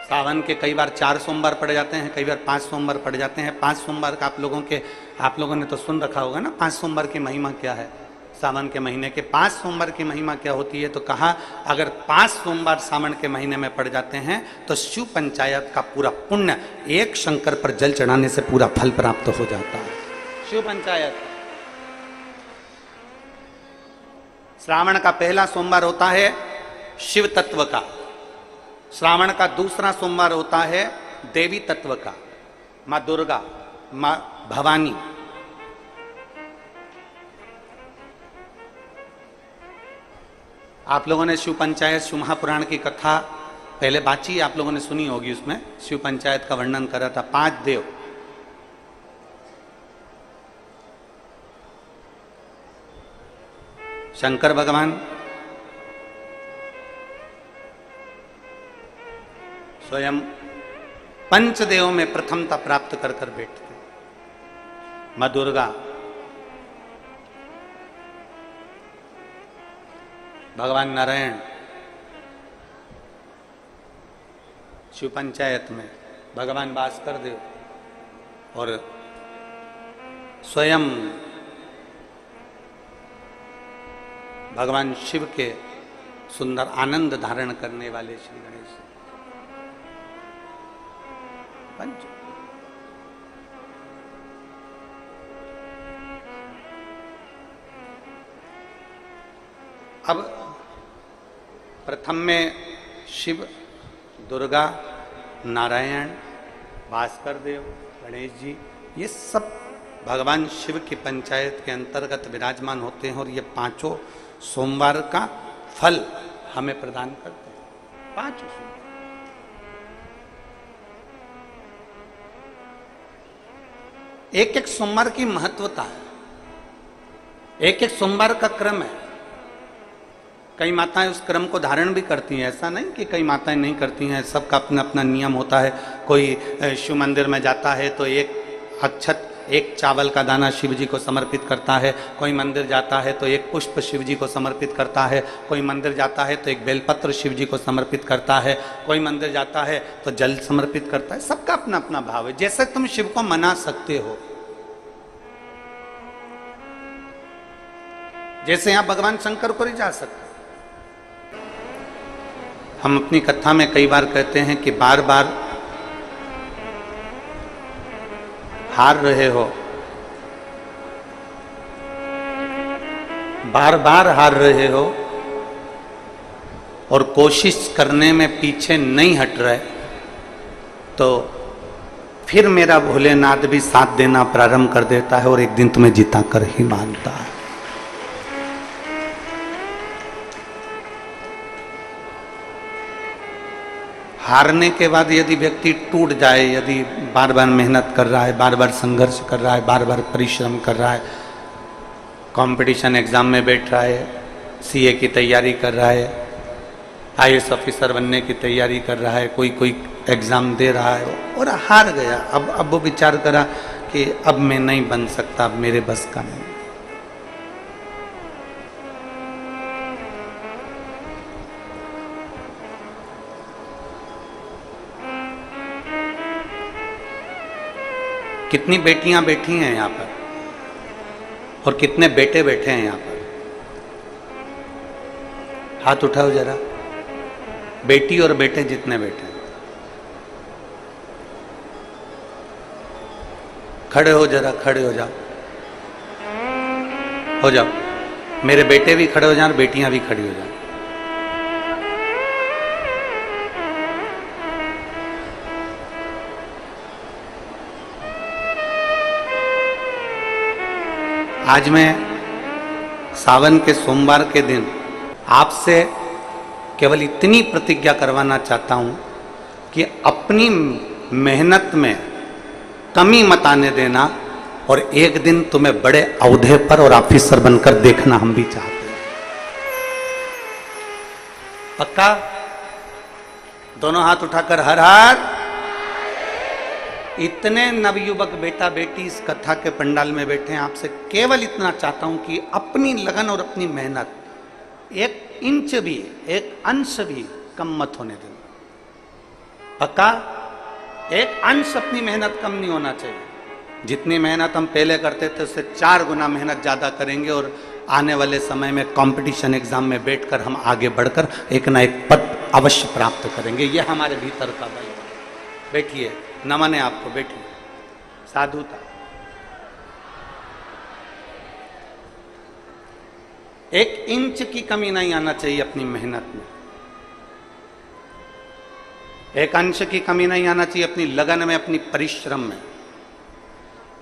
सावन के कई बार 4 सोमवार पड़ जाते हैं, कई बार 5 सोमवार पड़ जाते हैं। 5 सोमवार का आप लोगों ने तो सुन रखा होगा ना, 5 सोमवार की महिमा क्या है। सावन के महीने के 5 सोमवार की महिमा क्या होती है, तो कहा अगर 5 सोमवार सावन के महीने में पड़ जाते हैं तो शिव पंचायत का पूरा पुण्य एक शंकर पर जल चढ़ाने से पूरा फल प्राप्त हो जाता है। शिव पंचायत श्रावण का पहला सोमवार होता है शिव तत्व का, श्रावण का दूसरा सोमवार होता है देवी तत्व का, माँ दुर्गा, माँ भवानी। आप लोगों ने शिव पंचायत शिव महापुराण की कथा पहले बाची, आप लोगों ने सुनी होगी। उसमें शिव पंचायत का वर्णन करा था। 5 देव, शंकर भगवान, स्वयं पंचदेव में प्रथमता प्राप्त कर कर बैठते, मां दुर्गा, भगवान नारायण शिव पंचायत में, भगवान भास्कर देव और स्वयं भगवान शिव के सुंदर आनंद धारण करने वाले श्री गणेश पंच। अब प्रथम में शिव, दुर्गा, नारायण, भास्कर देव, गणेश जी, ये सब भगवान शिव की पंचायत के अंतर्गत विराजमान होते हैं और ये 5 सोमवार का फल हमें प्रदान करते हैं। 5 सोमवार एक सोमवार की महत्वता है, एक सोमवार का क्रम है। कई माताएं उस क्रम को धारण भी करती हैं, ऐसा नहीं कि कई माताएं नहीं करती हैं, सबका अपना अपना नियम होता है। कोई शिव मंदिर में जाता है तो एक अक्षत, एक चावल का दाना शिव जी को समर्पित करता है, कोई मंदिर जाता है तो एक पुष्प शिव जी को समर्पित करता है, कोई मंदिर जाता है तो एक बेलपत्र शिव जी को समर्पित करता है, कोई मंदिर जाता है तो जल समर्पित करता है। सबका अपना अपना भाव है, जैसे तुम शिव को मना सकते हो। जैसे यहां भगवान शंकर को नहीं जा सकते। हम अपनी कथा में कई बार कहते हैं कि बार बार हार रहे हो, बार बार हार रहे हो और कोशिश करने में पीछे नहीं हट रहे, तो फिर मेरा भोलेनाथ भी साथ देना प्रारंभ कर देता है और एक दिन तुम्हें जीता कर ही मानता है। हारने के बाद यदि व्यक्ति टूट जाए, यदि बार बार मेहनत कर रहा है, बार बार संघर्ष कर रहा है, बार बार परिश्रम कर रहा है, कंपटीशन एग्जाम में बैठ रहा है, सीए की तैयारी कर रहा है, आईएएस ऑफिसर बनने की तैयारी कर रहा है, कोई एग्जाम दे रहा है और हार गया। अब वो विचार करा कि अब मैं नहीं बन सकता, अब मेरे बस का नहीं। कितनी बेटियां बैठी हैं यहाँ पर और कितने बेटे बैठे हैं यहाँ पर? हाथ उठाओ जरा, बेटी और बेटे जितने बैठे हैं। खड़े हो जरा, खड़े हो जाओ, हो जाओ। मेरे बेटे भी खड़े हो जाए और बेटियां भी खड़ी हो जाए। आज मैं सावन के सोमवार के दिन आपसे केवल इतनी प्रतिज्ञा करवाना चाहता हूं कि अपनी मेहनत में कमी मत आने देना और एक दिन तुम्हें बड़े औहदे पर और ऑफिसर बनकर देखना हम भी चाहते हैं। पक्का? दोनों हाथ उठाकर हर हर। इतने नवयुवक बेटा बेटी इस कथा के पंडाल में बैठे हैं, आपसे केवल इतना चाहता हूं कि अपनी लगन और अपनी मेहनत एक इंच भी, एक अंश भी कम मत होने देना। पक्का एक अंश अपनी मेहनत कम नहीं होना चाहिए। जितनी मेहनत हम पहले करते थे उससे 4 गुना मेहनत ज्यादा करेंगे और आने वाले समय में कंपटीशन एग्जाम में बैठकर हम आगे बढ़कर एक ना एक पद अवश्य प्राप्त करेंगे। ये हमारे भीतर का बल। बैठिए, नमन है आपको, बैठिए। साधुता, एक इंच की कमी नहीं आना चाहिए अपनी मेहनत में, एक अंश की कमी नहीं आना चाहिए अपनी लगन में, अपनी परिश्रम में।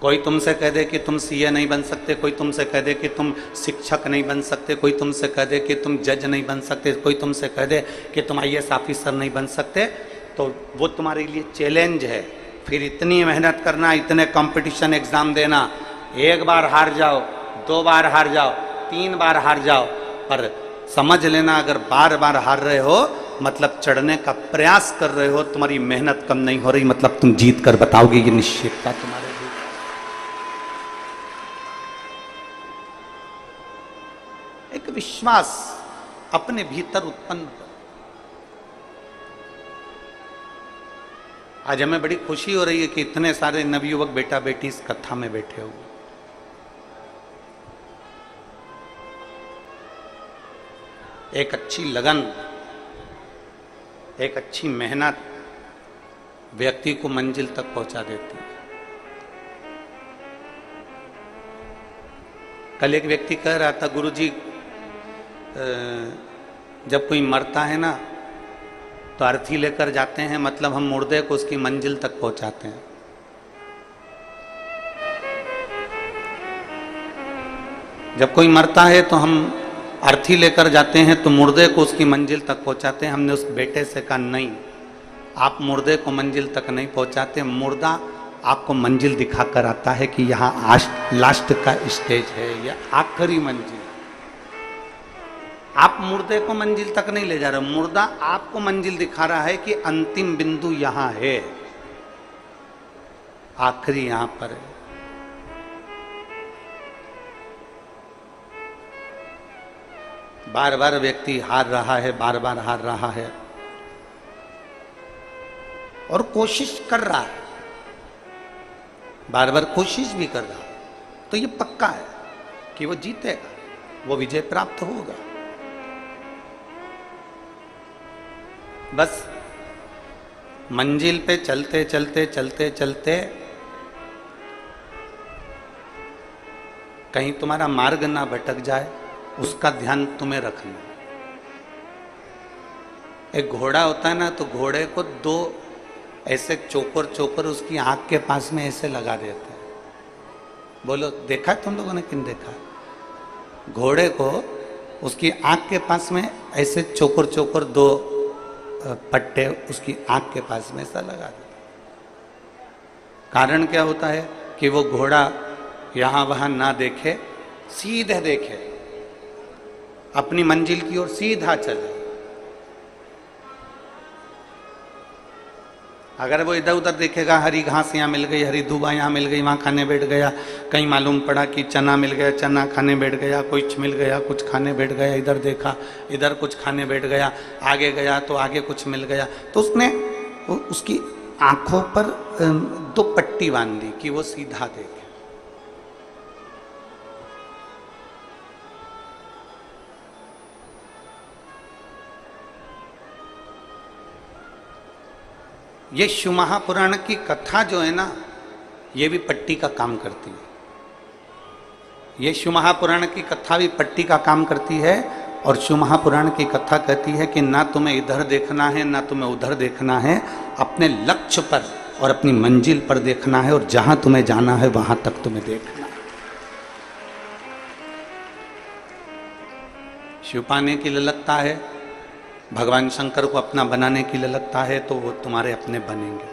कोई तुमसे कह दे कि तुम सीए नहीं बन सकते, कोई तुमसे कह दे कि तुम शिक्षक नहीं बन सकते, कोई तुमसे कह दे कि तुम जज नहीं बन सकते, कोई तुमसे कह दे कि तुम आईएएस ऑफिसर नहीं बन सकते, तो वो तुम्हारे लिए चैलेंज है। फिर इतनी मेहनत करना, इतने कंपटीशन एग्जाम देना, एक बार हार जाओ, 2 बार हार जाओ, 3 बार हार जाओ, पर समझ लेना अगर बार बार हार रहे हो मतलब चढ़ने का प्रयास कर रहे हो, तुम्हारी मेहनत कम नहीं हो रही, मतलब तुम जीत कर बताओगे, ये निश्चितता तुम्हारे लिए। एक विश्वास अपने भीतर उत्पन्न करो। आज हमें बड़ी खुशी हो रही है कि इतने सारे नवयुवक बेटा बेटी इस कथा में बैठे हुए। एक अच्छी लगन, एक अच्छी मेहनत व्यक्ति को मंजिल तक पहुंचा देती है। कल एक व्यक्ति कह रहा था, गुरुजी जब कोई मरता है ना तो अर्थी लेकर जाते हैं, मतलब हम मुर्दे को उसकी मंजिल तक पहुंचाते हैं। जब कोई मरता है तो हम अर्थी लेकर जाते हैं तो मुर्दे को उसकी मंजिल तक पहुंचाते हैं। हमने उस बेटे से कहा नहीं, आप मुर्दे को मंजिल तक नहीं पहुंचाते, मुर्दा आपको मंजिल दिखाकर आता है कि यहाँ लास्ट का स्टेज है, या आखिरी मंजिल। आप मुर्दे को मंजिल तक नहीं ले जा रहे, मुर्दा आपको मंजिल दिखा रहा है कि अंतिम बिंदु यहां है, आखिरी यहां पर है। बार बार व्यक्ति हार रहा है, बार बार हार रहा है और कोशिश कर रहा है, बार बार कोशिश भी कर रहा है, तो ये पक्का है कि वो जीतेगा, वो विजय प्राप्त होगा। बस मंजिल पे चलते चलते चलते चलते कहीं तुम्हारा मार्ग ना भटक जाए, उसका ध्यान तुम्हें रखना। एक घोड़ा होता है ना, तो घोड़े को 2 ऐसे चोकर चोकर उसकी आंख के पास में ऐसे लगा देते हैं। बोलो देखा तुम लोगों ने, किन देखा? घोड़े को उसकी आंख के पास में ऐसे चोकर चोकर 2 पट्टे उसकी आंख के पास में ऐसा लगा देते। कारण क्या होता है कि वो घोड़ा यहां वहां ना देखे, सीधे देखे, अपनी मंजिल की ओर सीधा चले। अगर वो इधर उधर देखेगा, हरी घास यहाँ मिल गई, हरी दूबा यहाँ मिल गई, वहाँ खाने बैठ गया, कहीं मालूम पड़ा कि चना मिल गया, चना खाने बैठ गया, कुछ मिल गया, कुछ खाने बैठ गया, इधर देखा, इधर कुछ खाने बैठ गया, आगे गया तो आगे कुछ मिल गया, तो उसने उसकी आंखों पर 2 पट्टी बांध दी कि वो सीधा देखे। ये शिव महापुराण की कथा जो है ना, ये भी पट्टी का काम करती है। ये शिव महापुराण की कथा भी पट्टी का काम करती है। और शिव महापुराण की कथा कहती है कि ना तुम्हें इधर देखना है ना तुम्हें उधर देखना है, अपने लक्ष्य पर और अपनी मंजिल पर देखना है, और जहां तुम्हें जाना है वहां तक तुम्हें देखना है। शिव पाने की ललकता है, भगवान शंकर को अपना बनाने की ललकता है, तो वो तुम्हारे अपने बनेंगे।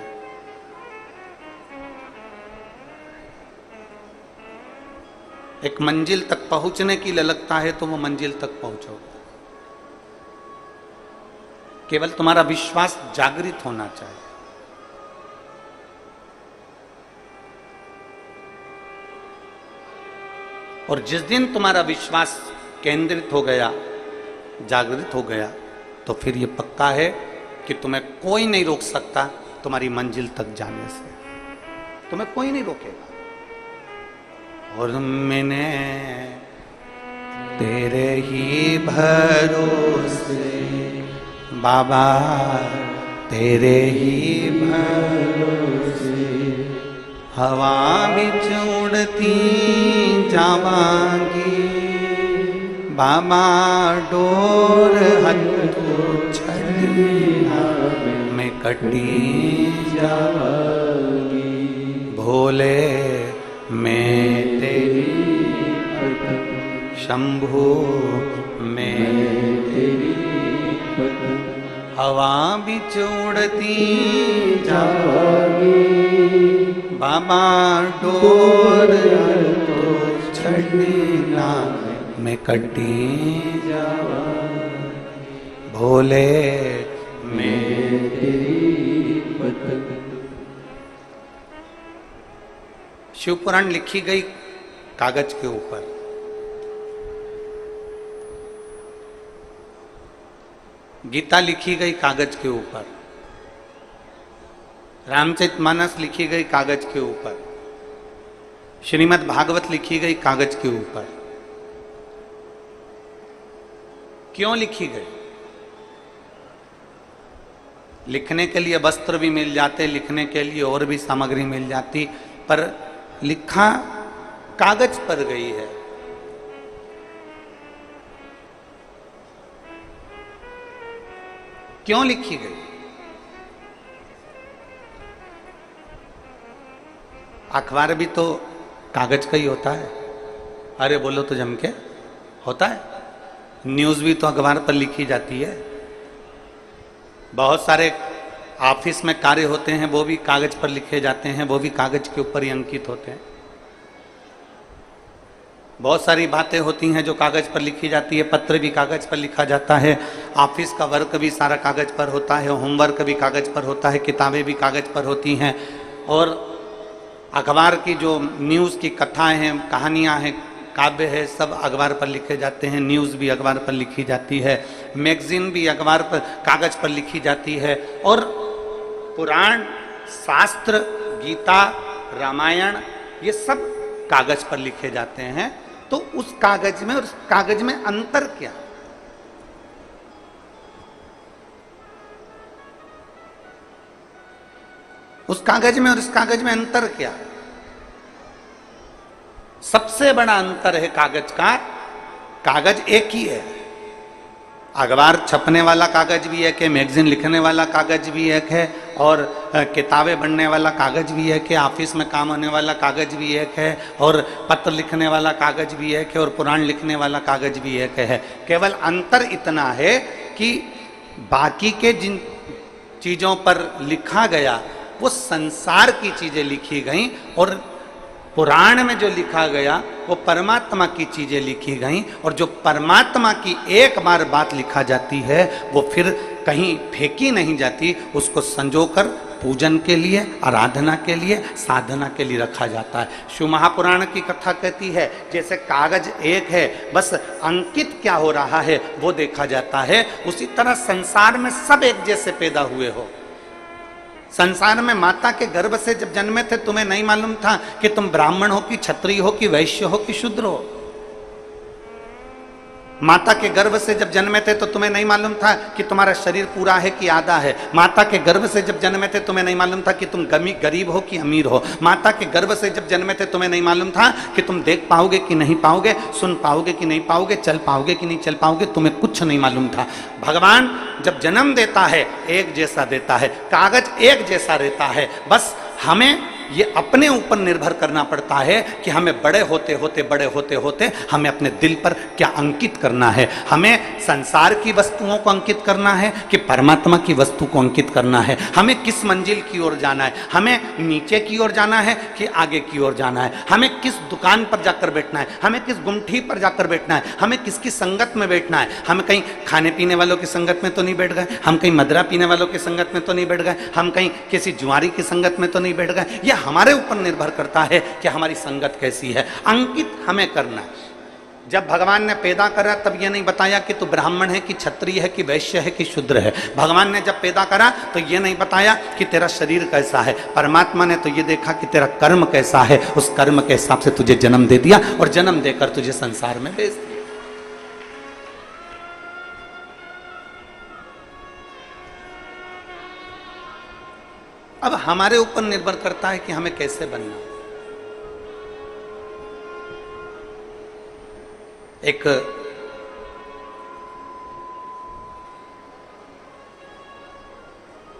एक मंजिल तक पहुंचने की ललकता है तो वो मंजिल तक पहुंचोगे। केवल तुम्हारा विश्वास जागृत होना चाहिए। और जिस दिन तुम्हारा विश्वास केंद्रित हो गया, जागृत हो गया, तो फिर ये पक्का है कि तुम्हें कोई नहीं रोक सकता तुम्हारी मंजिल तक जाने से, तुम्हें कोई नहीं रोकेगा। और मैंने तेरे ही भरोसे बाबा, तेरे ही भरोसे हवा बिच उड़ती जावांगी बाबा, डोर हथों छड़िया मैं कटी जावांगी। भोले मैं तेरी शंभु मैं तेरी हवा बिच उड़ती जावांगी बाबा, डोर तो छड़ना मैं कटी जावांगी। भोले मैं तेरी पतंग। शिव पुराण लिखी गई कागज के ऊपर, गीता लिखी गई कागज के ऊपर, रामचरितमानस लिखी गई कागज के ऊपर, श्रीमद् भागवत लिखी गई कागज के ऊपर। क्यों लिखी गई? लिखने के लिए वस्त्र भी मिल जाते, लिखने के लिए और भी सामग्री मिल जाती, पर लिखा कागज पर गई है। क्यों लिखी गई? अखबार भी तो कागज का ही होता है। अरे बोलो तो जम के होता है। न्यूज़ भी तो अखबार पर लिखी जाती है। बहुत सारे ऑफिस में कार्य होते हैं, वो भी कागज पर लिखे जाते हैं, वो भी कागज के ऊपर ही अंकित होते हैं। बहुत सारी बातें होती हैं जो कागज पर लिखी जाती है, पत्र भी कागज पर लिखा जाता है, ऑफिस का वर्क भी सारा कागज पर होता है, होमवर्क भी कागज पर होता है, किताबें भी कागज पर होती हैं, और अखबार की जो न्यूज़ की कथाएं हैं, कहानियां हैं, काव्य है, सब अखबार पर लिखे जाते हैं। न्यूज़ भी अखबार पर लिखी जाती है, मैगजीन भी अखबार पर कागज पर लिखी जाती है, और पुराण, शास्त्र, गीता, रामायण, ये सब कागज पर लिखे जाते हैं। तो उस कागज में और उस कागज में अंतर क्या? उस कागज में और इस कागज में अंतर क्या? सबसे बड़ा अंतर है कागज का, कागज एक ही है। अखबार छपने वाला कागज भी एक है, मैगजीन लिखने वाला कागज भी एक है, और किताबें बनने वाला कागज भी एक है, ऑफिस में काम होने वाला कागज भी एक है, और पत्र लिखने वाला कागज भी एक है, और पुराण लिखने वाला कागज भी एक है। केवल अंतर इतना है कि बाकी के जिन चीज़ों पर लिखा गया वो संसार की चीज़ें लिखी गई, और पुराण में जो लिखा गया वो परमात्मा की चीजें लिखी गई। और जो परमात्मा की एक बार बात लिखा जाती है वो फिर कहीं फेंकी नहीं जाती, उसको संजोकर पूजन के लिए, आराधना के लिए, साधना के लिए रखा जाता है। शिव महापुराण की कथा कहती है जैसे कागज एक है, बस अंकित क्या हो रहा है वो देखा जाता है, उसी तरह संसार में सब एक जैसे पैदा हुए हो। संसार में माता के गर्भ से जब जन्मे थे तुम्हें नहीं मालूम था कि तुम ब्राह्मण हो कि क्षत्रिय हो कि वैश्य हो कि शूद्र हो। माता के गर्भ से जब जन्मे थे तो तुम्हें नहीं मालूम था कि तुम्हारा शरीर पूरा है कि आधा है। माता के गर्भ से जब जन्मे थे तुम्हें नहीं मालूम था कि तुम गरीब हो कि अमीर हो। माता के गर्भ से जब जन्मे थे तुम्हें नहीं मालूम था कि तुम देख पाओगे कि नहीं पाओगे, सुन पाओगे कि नहीं पाओगे, चल पाओगे कि नहीं चल पाओगे, तुम्हें कुछ नहीं मालूम था। भगवान जब जन्म देता है एक जैसा देता है, कागज एक जैसा रहता है, बस हमें ये अपने ऊपर निर्भर करना पड़ता है कि हमें बड़े होते होते हमें अपने दिल पर क्या अंकित करना है। हमें संसार की वस्तुओं को अंकित करना है कि परमात्मा की वस्तु को अंकित करना है। हमें किस मंजिल की ओर जाना है, हमें नीचे की ओर जाना है कि आगे की ओर जाना है, हमें किस दुकान पर जाकर बैठना है, हमें किस गुमठी पर जाकर बैठना है, हमें किसकी संगत में बैठना है। हम कहीं खाने पीने वालों की संगत में तो नहीं बैठ गए, हम कहीं मदरा पीने वालों की संगत में तो नहीं बैठ गए, हम कहीं किसी जुआरी की संगत में तो नहीं बैठ गए। यह हमारे ऊपर निर्भर करता है कि हमारी संगत कैसी है। अंकित हमें करना है। जब भगवान ने पैदा करा तब ये नहीं बताया कि तू ब्राह्मण है कि क्षत्रिय है कि वैश्य है कि शूद्र है। भगवान ने जब पैदा करा तो ये नहीं बताया कि तेरा शरीर कैसा है। परमात्मा ने तो ये देखा कि तेरा कर्म कैसा है, उस कर्म के हिसाब से तुझे जन्म दे दिया और जन्म देकर तुझे संसार में भेज दिया। अब हमारे ऊपर निर्भर करता है कि हमें कैसे बनना। एक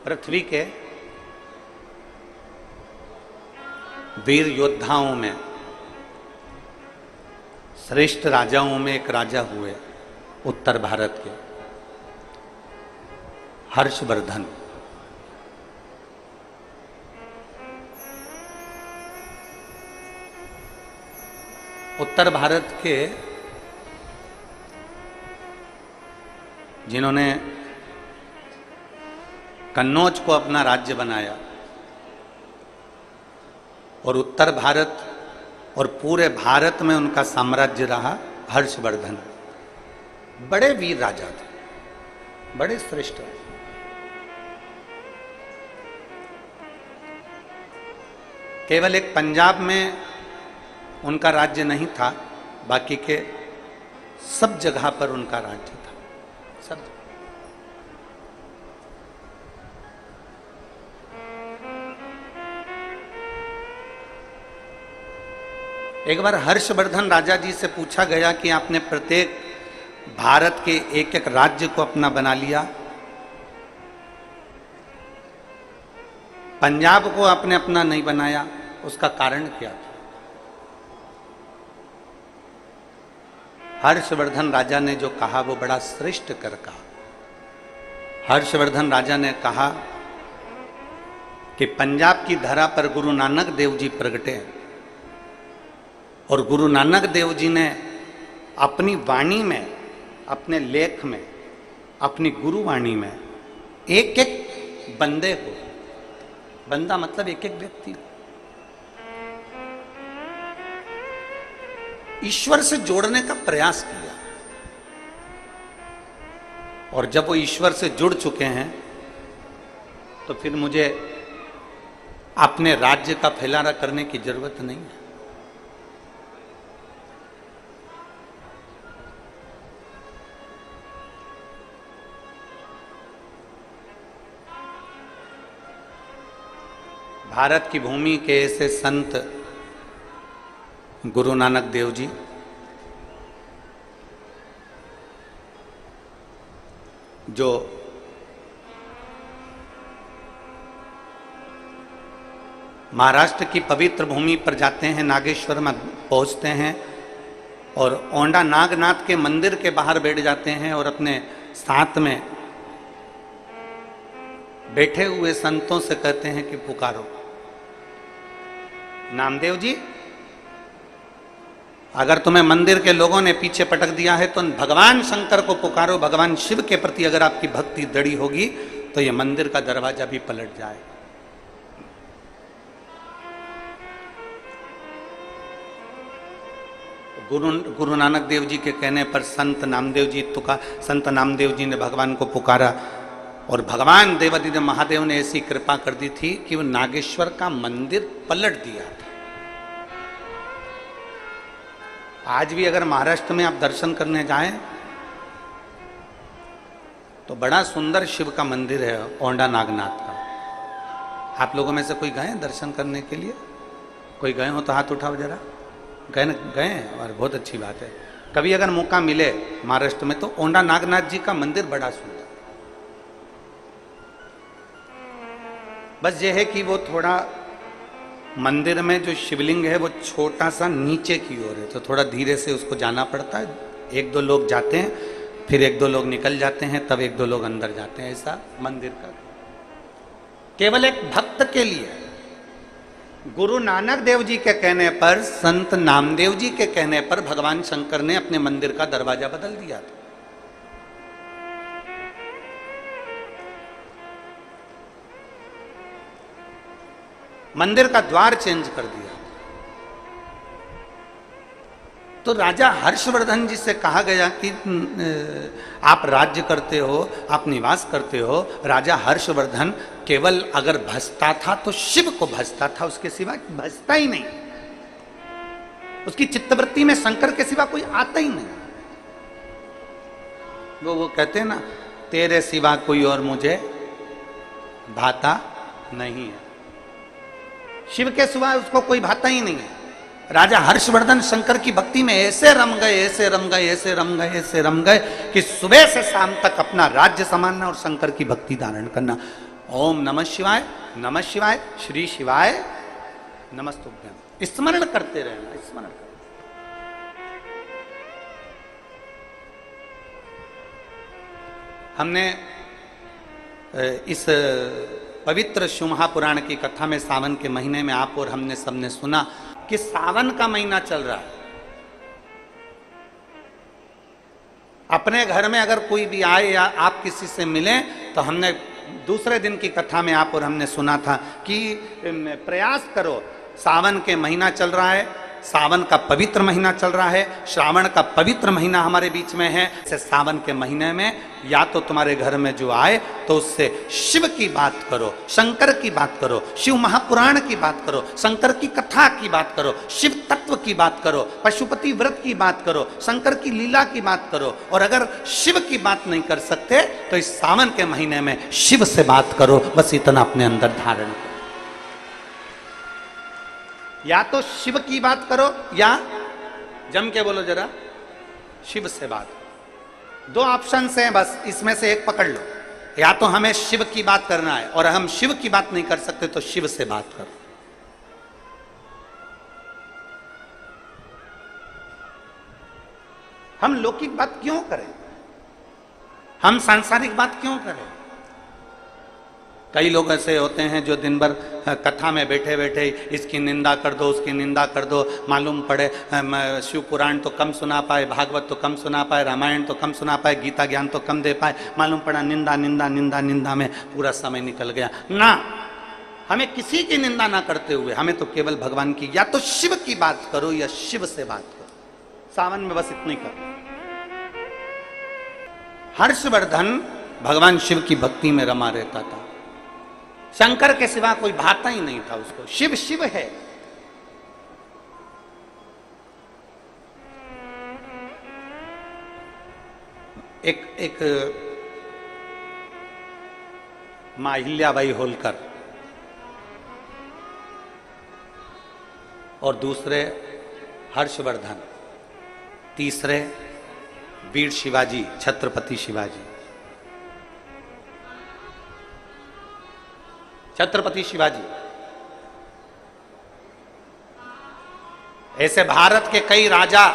पृथ्वी के वीर योद्धाओं में, श्रेष्ठ राजाओं में एक राजा हुए उत्तर भारत के, हर्षवर्धन। उत्तर भारत के जिन्होंने कन्नौज को अपना राज्य बनाया और उत्तर भारत और पूरे भारत में उनका साम्राज्य रहा, हर्षवर्धन। बड़े वीर राजा थे, बड़े श्रेष्ठ। केवल एक पंजाब में उनका राज्य नहीं था, बाकी के सब जगह पर उनका राज्य था, सब। एक बार हर्षवर्धन राजा जी से पूछा गया कि आपने प्रत्येक भारत के एक एक राज्य को अपना बना लिया, पंजाब को आपने अपना नहीं बनाया, उसका कारण क्या था? हर्षवर्धन राजा ने जो कहा वो बड़ा श्रेष्ठ कर कहा। हर्षवर्धन राजा ने कहा कि पंजाब की धरा पर गुरु नानक देव जी प्रगटे और गुरु नानक देव जी ने अपनी वाणी में, अपने लेख में, अपनी गुरुवाणी में एक एक बंदे को, बंदा मतलब एक एक व्यक्ति, ईश्वर से जोड़ने का प्रयास किया। और जब वो ईश्वर से जुड़ चुके हैं तो फिर मुझे अपने राज्य का फैलाना करने की जरूरत नहीं है। भारत की भूमि के ऐसे संत गुरु नानक देव जी, जो महाराष्ट्र की पवित्र भूमि पर जाते हैं, नागेश्वर में पहुंचते हैं और औंडा नागनाथ के मंदिर के बाहर बैठ जाते हैं और अपने साथ में बैठे हुए संतों से कहते हैं कि पुकारो, नामदेव जी, अगर तुम्हें मंदिर के लोगों ने पीछे पटक दिया है तो भगवान शंकर को पुकारो, भगवान शिव के प्रति अगर आपकी भक्ति दृढ़ होगी तो यह मंदिर का दरवाजा भी पलट जाए। गुरु नानक देव जी के कहने पर संत नामदेव जी ने भगवान को पुकारा और भगवान देवादिदेव महादेव ने ऐसी कृपा कर दी थी कि वो नागेश्वर का मंदिर पलट दिया था। आज भी अगर महाराष्ट्र में आप दर्शन करने जाएं तो बड़ा सुंदर शिव का मंदिर है औंडा नागनाथ का। आप लोगों में से कोई गए दर्शन करने के लिए? कोई गए हो तो हाथ उठाओ जरा। गए और बहुत अच्छी बात है। कभी अगर मौका मिले महाराष्ट्र में तो औंडा नागनाथ जी का मंदिर बड़ा सुंदर। बस ये है कि वो थोड़ा मंदिर में जो शिवलिंग है वो छोटा सा नीचे की ओर है, तो थोड़ा धीरे से उसको जाना पड़ता है। एक दो लोग जाते हैं, फिर एक दो लोग निकल जाते हैं, तब एक दो लोग अंदर जाते हैं। ऐसा मंदिर का केवल एक भक्त के लिए। गुरु नानक देव जी के कहने पर, संत नामदेव जी के कहने पर भगवान शंकर ने अपने मंदिर का दरवाजा बदल दिया था। मंदिर का द्वार चेंज कर दिया। तो राजा हर्षवर्धन जी से कहा गया कि आप राज्य करते हो, आप निवास करते हो। राजा हर्षवर्धन केवल अगर भजता था तो शिव को भजता था, उसके सिवा भजता ही नहीं। उसकी चित्तवृत्ति में शंकर के सिवा कोई आता ही नहीं। वो कहते हैं ना, तेरे सिवा कोई और मुझे भाता नहीं है। शिव के सिवा उसको कोई भाता ही नहीं है। राजा हर्षवर्धन शंकर की भक्ति में ऐसे रम गए, ऐसे रम गए, ऐसे रम गए, ऐसे रम गए कि सुबह से शाम तक अपना राज्य संभालना और शंकर की भक्ति धारण करना। ओम नमः शिवाय, नमः शिवाय, श्री शिवाय नमस्तुभ्यम, स्मरण करते रहना, स्मरण करते। हमने इस पवित्र शिव महापुराण की कथा में सावन के महीने में आप और हमने सबने सुना कि सावन का महीना चल रहा है। अपने घर में अगर कोई भी आए या आप किसी से मिलें तो हमने दूसरे दिन की कथा में आप और हमने सुना था कि प्रयास करो, सावन के महीना चल रहा है, सावन का पवित्र महीना चल रहा है, श्रावण का पवित्र महीना हमारे बीच में है। ऐसे सावन के महीने में या तो तुम्हारे घर में जो आए तो उससे शिव की बात करो, शंकर की बात करो, शिव महापुराण की बात करो, शंकर की कथा की बात करो, शिव तत्व की बात करो, पशुपति व्रत की बात करो, शंकर की लीला की बात करो। और अगर शिव की बात नहीं कर सकते तो इस सावन के महीने में शिव से बात करो, बस इतना अपने अंदर धारण करो। या तो शिव की बात करो या जम के बोलो जरा, शिव से बात। दो ऑप्शन हैं, बस इसमें से एक पकड़ लो। या तो हमें शिव की बात करना है और हम शिव की बात नहीं कर सकते तो शिव से बात करो। हम लौकिक बात क्यों करें, हम सांसारिक बात क्यों करें? कई लोग ऐसे होते हैं जो दिन भर कथा में बैठे बैठे इसकी निंदा कर दो, उसकी निंदा कर दो। मालूम पड़े शिव पुराण तो कम सुना पाए, भागवत तो कम सुना पाए, रामायण तो कम सुना पाए, गीता ज्ञान तो कम दे पाए। मालूम पड़ा निंदा निंदा निंदा निंदा में पूरा समय निकल गया। ना, हमें किसी की निंदा ना करते हुए हमें तो केवल भगवान की, या तो शिव की बात करो या शिव से बात करो। सावन में बस इतना ही करो। हर्षवर्धन भगवान शिव की भक्ति में रमा रहता था, शंकर के सिवा कोई भाता ही नहीं था उसको। शिव शिव है। एक मां अहिल्याबाई होलकर और दूसरे हर्षवर्धन, तीसरे वीर शिवाजी, छत्रपति शिवाजी। छत्रपति शिवाजी ऐसे भारत के कई राजा,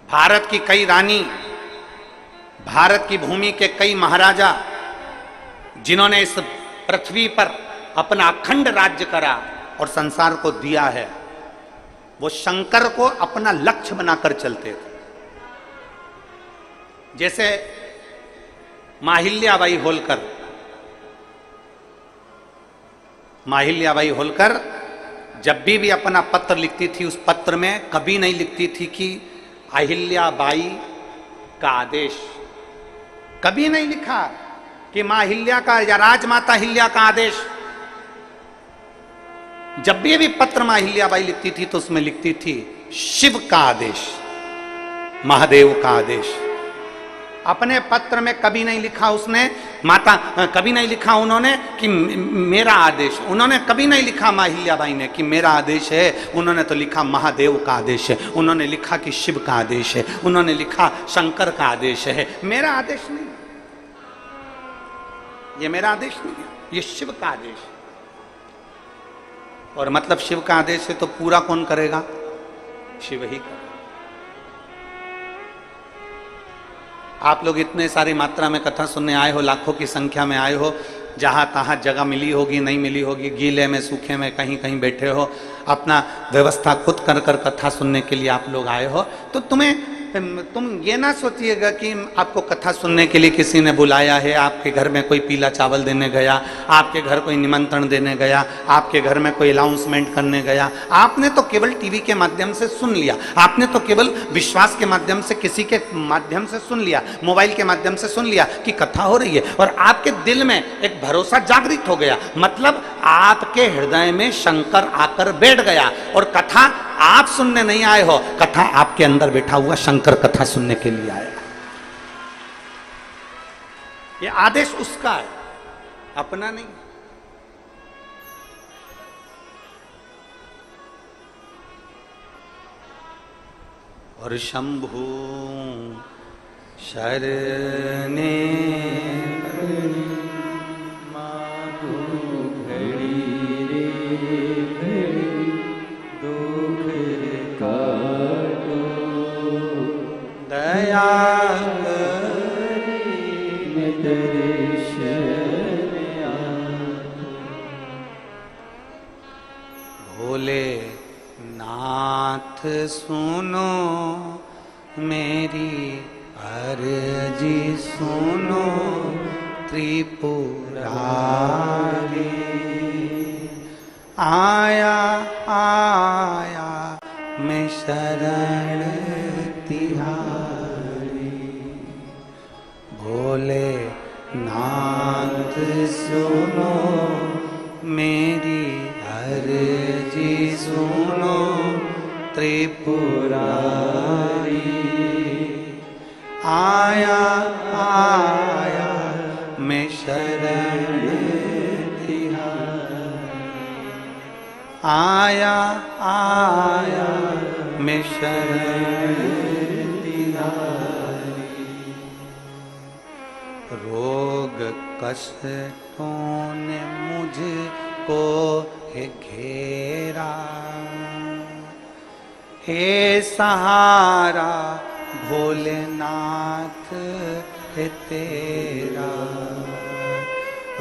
भारत की कई रानी, भारत की भूमि के कई महाराजा जिन्होंने इस पृथ्वी पर अपना अखंड राज्य करा और संसार को दिया है, वो शंकर को अपना लक्ष्य बनाकर चलते थे। जैसे मां अहिल्याबाई होलकर, मां अहिल्याबाई होलकर जब भी अपना पत्र लिखती थी, उस पत्र में कभी नहीं लिखती थी कि अहिल्याबाई का आदेश। कभी नहीं लिखा कि मां अहिल्या का या राजमाता अहिल्या का आदेश। जब भी पत्र मां अहिल्याबाई लिखती थी तो उसमें लिखती थी शिव का आदेश, महादेव का आदेश। अपने पत्र में कभी नहीं लिखा उसने माता, कभी नहीं लिखा उन्होंने कि मेरा आदेश। उन्होंने कभी नहीं लिखा मां अहिल्याबाई ने कि मेरा आदेश है। उन्होंने तो लिखा महादेव का आदेश है, उन्होंने लिखा कि शिव का आदेश है, उन्होंने लिखा शंकर का आदेश है। मेरा आदेश नहीं, ये मेरा आदेश नहीं है, ये शिव का आदेश है। और मतलब शिव का आदेश है तो पूरा कौन करेगा? शिव ही करेगा। आप लोग इतने सारी मात्रा में कथा सुनने आए हो, लाखों की संख्या में आए हो, जहां तहां जगह मिली होगी, नहीं मिली होगी, गीले में सूखे में कहीं कहीं बैठे हो, अपना व्यवस्था खुद कर कर कथा सुनने के लिए आप लोग आए हो, तो तुम्हें तुम ये ना सोचिएगा कि आपको कथा सुनने के लिए किसी ने बुलाया है, आपके घर में कोई पीला चावल देने गया, आपके घर कोई निमंत्रण देने गया, आपके घर में कोई अनाउंसमेंट करने गया। आपने तो केवल टीवी के माध्यम से सुन लिया, आपने तो केवल विश्वास के माध्यम से, किसी के माध्यम से सुन लिया, मोबाइल के माध्यम से सुन लिया कि कथा हो रही है, और आपके दिल में एक भरोसा जागृत हो गया। मतलब आपके हृदय में शंकर आकर बैठ गया, और कथा आप सुनने नहीं आए हो, कथा आपके अंदर बैठा हुआ शंकर कथा सुनने के लिए आया। ये आदेश उसका है, अपना नहीं। और शंभु शरणे दया भोले नाथ सुनो मेरी अर्जी सुनो त्रिपुरारी, आया आया मैं शरण तिहारी। भोले नाथ सुनो मेरी अर्जी सुनो त्रिपुरारी, आया आया मैं शरण तिहारी, आया आया मैं शरण तिहारी। रोग कष्टों ने मुझको है घेरा, हे सहारा भोलेनाथ है तेरा।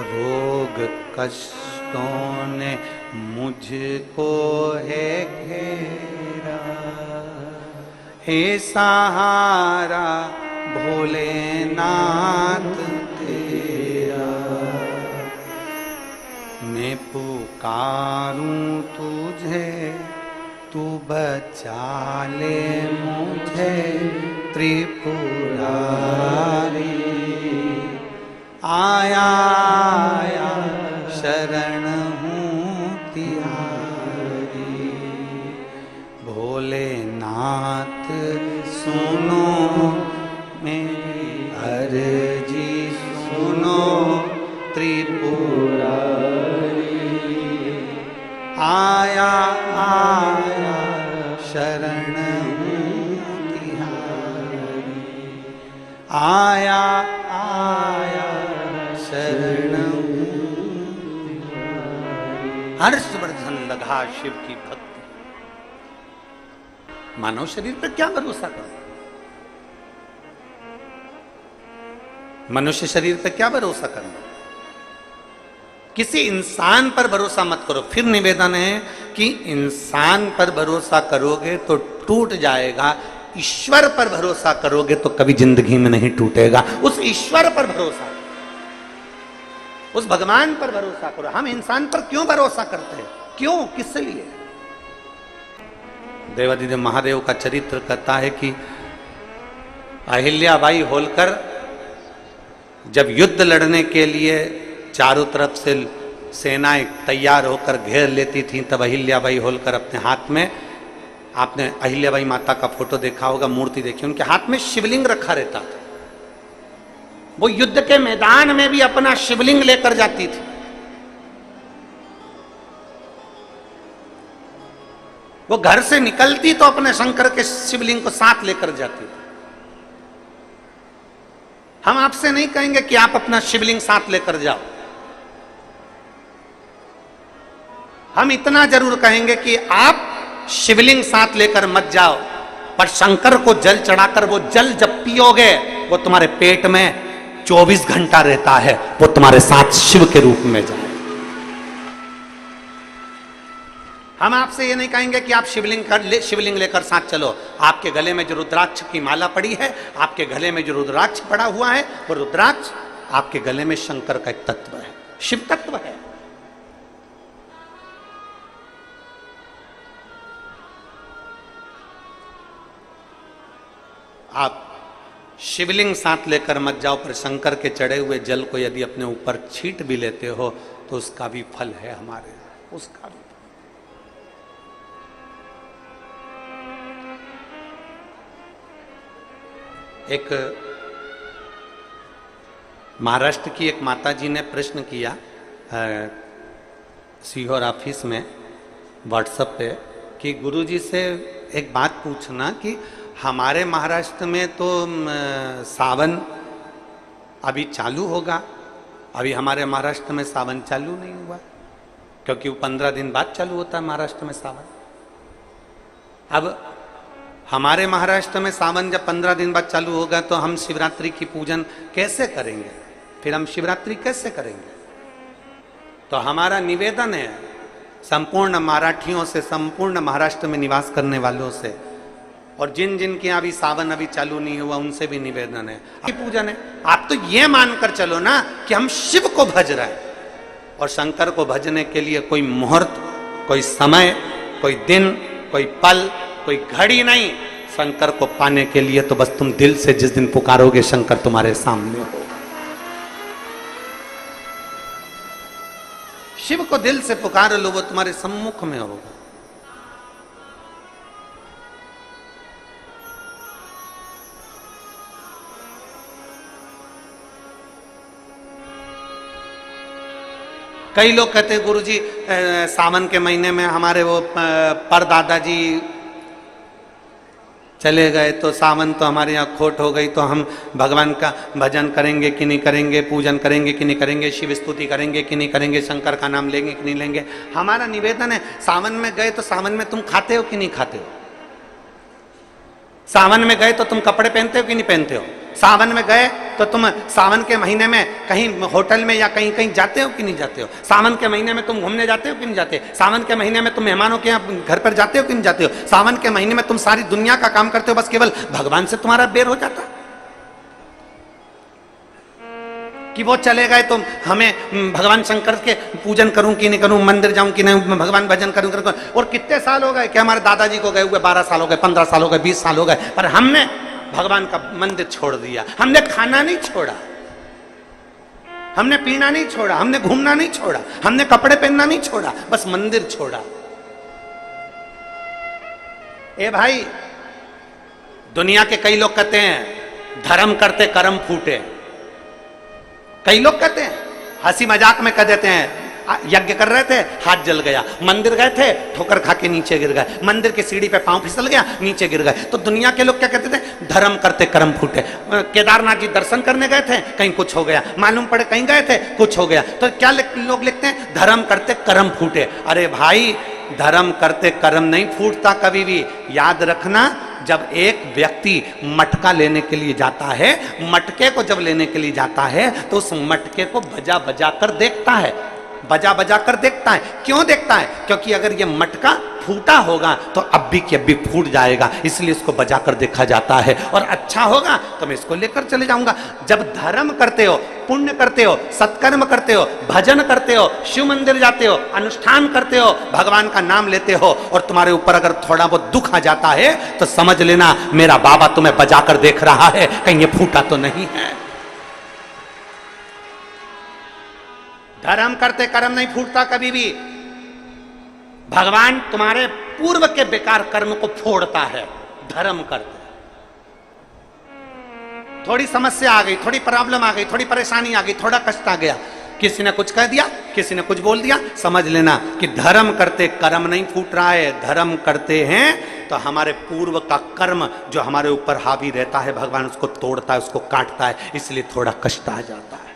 रोग कष्टों ने मुझको है घेरा, हे सहारा भोलेनाथ तेरा। मैं पुकारूं तुझे तू बचा ले मुझे त्रिपुरारी, आया आया शरण हूँ तिहारी। भोलेनाथ सुनो मेरी अर्जी सुनो त्रिपुरारी, आया आया शरण हूँ तिहारी, आया आया शरण हूँ तिहारी। हर्षवर्धन लगा शिव की भक्ति। मानव शरीर पर क्या भरोसा करो, मनुष्य शरीर पर क्या भरोसा करना। किसी इंसान पर भरोसा मत करो। फिर निवेदन है कि इंसान पर भरोसा करोगे तो टूट जाएगा, ईश्वर पर भरोसा करोगे तो कभी जिंदगी में नहीं टूटेगा। उस ईश्वर पर भरोसा, उस भगवान पर भरोसा करो। हम इंसान पर क्यों भरोसा करते हैं, क्यों, किस लिए? देवादिदेव महादेव का चरित्र कहता है कि अहिल्याबाई होलकर जब युद्ध लड़ने के लिए चारों तरफ से सेनाएं तैयार होकर घेर लेती थीं, तब अहिल्याबाई होलकर अपने हाथ में, आपने अहिल्याबाई माता का फोटो देखा होगा, मूर्ति देखी, उनके हाथ में शिवलिंग रखा रहता था। वो युद्ध के मैदान में भी अपना शिवलिंग लेकर जाती थी। वो घर से निकलती तो अपने शंकर के शिवलिंग को साथ लेकर जाती थी। हम आपसे नहीं कहेंगे कि आप अपना शिवलिंग साथ लेकर जाओ, हम इतना जरूर कहेंगे कि आप शिवलिंग साथ लेकर मत जाओ, पर शंकर को जल चढ़ाकर वो जल जब पियोगे वो तुम्हारे पेट में 24 घंटा रहता है, वो तुम्हारे साथ शिव के रूप में जाए। हम आपसे ये नहीं कहेंगे कि आप शिवलिंग लेकर साथ चलो। आपके गले में जो रुद्राक्ष की माला पड़ी है, आपके गले में जो रुद्राक्ष पड़ा हुआ है, वो रुद्राक्ष आपके गले में शंकर का एक तत्व है, शिव तत्व है। आप शिवलिंग साथ लेकर मत जाओ, पर शंकर के चढ़े हुए जल को यदि अपने ऊपर छींट भी लेते हो तो उसका भी फल है हमारे, उसका भी। एक महाराष्ट्र की एक माता जी ने प्रश्न किया सीहोर ऑफिस में व्हाट्सएप पे कि गुरुजी से एक बात पूछना कि हमारे महाराष्ट्र में तो सावन अभी चालू होगा, अभी हमारे महाराष्ट्र में सावन चालू नहीं हुआ, क्योंकि वो 15 दिन बाद चालू होता है महाराष्ट्र में सावन। अब हमारे महाराष्ट्र में सावन जब 15 दिन बाद चालू होगा तो हम शिवरात्रि की पूजन कैसे करेंगे, फिर हम शिवरात्रि कैसे करेंगे? तो हमारा निवेदन है संपूर्ण मराठियों से, संपूर्ण महाराष्ट्र में निवास करने वालों से, और जिन जिन के अभी सावन अभी चालू नहीं हुआ उनसे भी निवेदन है, पूजन है। आप तो ये मानकर चलो ना कि हम शिव को भज रहे हैं, और शंकर को भजने के लिए कोई मुहूर्त, कोई समय, कोई दिन, कोई पल, कोई घड़ी नहीं। शंकर को पाने के लिए तो बस तुम दिल से जिस दिन पुकारोगे शंकर तुम्हारे सामने हो। शिव को दिल से पुकार लो, वो तुम्हारे सम्मुख में होगा। कई लोग कहते हैं गुरुजी सावन के महीने में हमारे वो परदादा जी चले गए तो सावन तो हमारे यहाँ खोट हो गई, तो हम भगवान का भजन करेंगे कि नहीं करेंगे, पूजन करेंगे कि नहीं करेंगे, शिव स्तुति करेंगे कि नहीं करेंगे, शंकर का नाम लेंगे कि नहीं लेंगे। हमारा निवेदन है सावन में गए तो सावन में तुम खाते हो कि नहीं खाते हो? सावन में गए तो तुम कपड़े पहनते हो कि नहीं पहनते हो? सावन में गए तो तुम सावन के महीने में कहीं होटल में या कहीं कहीं जाते हो कि नहीं जाते हो? सावन के महीने में तुम घूमने जाते हो कि नहीं जाते? सावन के महीने में तुम मेहमानों के यहाँ घर पर जाते हो कि नहीं जाते हो? सावन के महीने में तुम सारी दुनिया का काम करते हो, बस केवल भगवान से तुम्हारा बेर हो जाता कि वो चले गए तो हमें भगवान शंकर के पूजन करूं कि नहीं करूं, मंदिर जाऊं कि नहीं, भगवान भजन करूं। और कितने साल हो गए कि हमारे दादाजी को गए हुए 12 साल हो गए, 15 साल हो गए, 20 साल हो गए, पर हमने भगवान का मंदिर छोड़ दिया। हमने खाना नहीं छोड़ा, हमने पीना नहीं छोड़ा, हमने घूमना नहीं छोड़ा, हमने कपड़े पहनना नहीं छोड़ा, बस मंदिर छोड़ा। ए भाई, दुनिया के कई लोग कहते हैं धर्म करते कर्म फूटे। कई लोग कहते हैं, हंसी मजाक में कह देते हैं, यज्ञ कर रहे थे हाथ जल गया, मंदिर गए थे ठोकर खा के नीचे गिर गए, मंदिर की सीढ़ी पे पांव फिसल गया नीचे गिर गए। तो दुनिया के लोग क्या कहते थे? धर्म करते कर्म फूटे। केदारनाथ जी दर्शन करने गए थे, कहीं कुछ हो गया, मालूम पड़े कहीं गए थे कुछ हो गया, तो क्या लोग लिखते हैं? धर्म करते कर्म फूटे। अरे भाई, धर्म करते कर्म नहीं फूटता कभी भी। याद रखना, जब एक व्यक्ति मटका लेने के लिए जाता है, मटके को जब लेने के लिए जाता है तो उस मटके को बजा बजा कर देखता है, बजा बजा कर देखता है। क्यों देखता है? क्योंकि अगर ये मटका फूटा होगा तो अभी की अभी फूट जाएगा, इसलिए इसको बजा कर देखा जाता है, और अच्छा होगा तो मैं इसको लेकर चले जाऊंगा। जब धर्म करते हो, पुण्य करते हो, सत्कर्म करते हो, भजन करते हो, शिव मंदिर जाते हो, अनुष्ठान करते हो, भगवान का नाम लेते हो, और तुम्हारे ऊपर अगर थोड़ा बहुत दुख आ जाता है तो समझ लेना मेरा बाबा तुम्हें बजा कर देख रहा है, कहीं ये फूटा तो नहीं है। धर्म करते कर्म नहीं फूटता कभी भी। भगवान तुम्हारे पूर्व के बेकार कर्म को फोड़ता है धर्म करते। थोड़ी समस्या आ गई, थोड़ी प्रॉब्लम आ गई, थोड़ी परेशानी आ गई, थोड़ा कष्ट आ गया, किसी ने कुछ कह दिया, किसी ने कुछ बोल दिया, समझ लेना कि धर्म करते कर्म नहीं फूट रहा है। धर्म करते हैं तो हमारे पूर्व का कर्म जो हमारे ऊपर हावी रहता है, भगवान उसको तोड़ता है, उसको काटता है, इसलिए थोड़ा कष्ट आ जाता है।